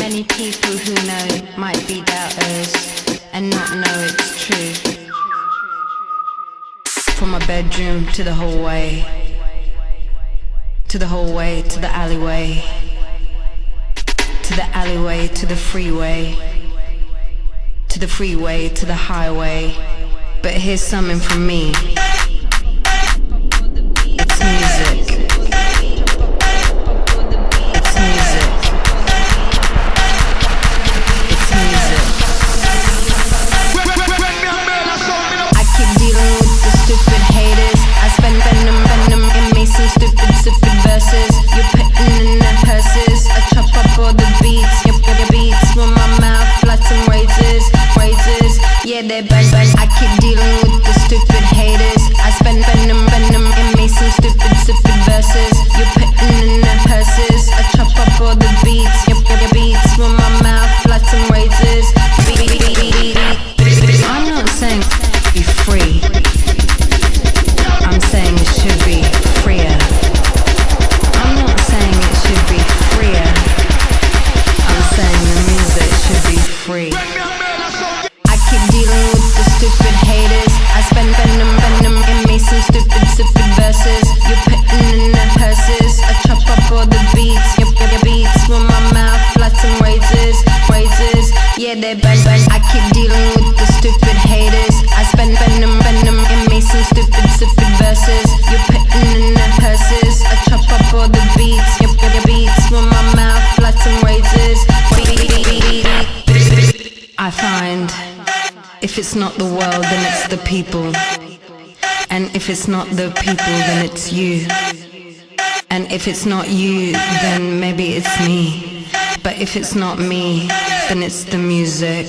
Many people who know might be doubters and not know it's true. From my bedroom to the hallway, to the hallway, to the alleyway, to the alleyway, to the freeway, to the freeway, to the highway. But here's something from me. It's music. It's music. It's music. I keep dealing with the stupid haters. I spend venom in me, some stupid verses. You're putting in their purses. I chop up all the beats, your beats with my mouth, flat and razors. Yeah, they're bang. I keep dealing with the stupid haters. I spend venom in me, some stupid verses. You're putting in their purses. I chop up all the beats, your beats with my mouth, flat and razors. I'm not saying be free. I'm saying it should be freer. I'm not saying it should be freer. I'm saying the music should be free. I keep dealing with the stupid haters. I spend venom in me, some stupid verses. You're putting in their purses. I chop up all the beats, your beats with my mouth, flat and razors. Yeah, they're bang. I keep dealing with the stupid haters. I spend venom in me, some stupid verses. You're putting in their purses. I chop up all the beats, your beats with my mouth, flat and razors. I find if it's not the world, then it's the people. And if it's not the people, then it's you. And if it's not you, then maybe it's me. But if it's not me, then it's the music.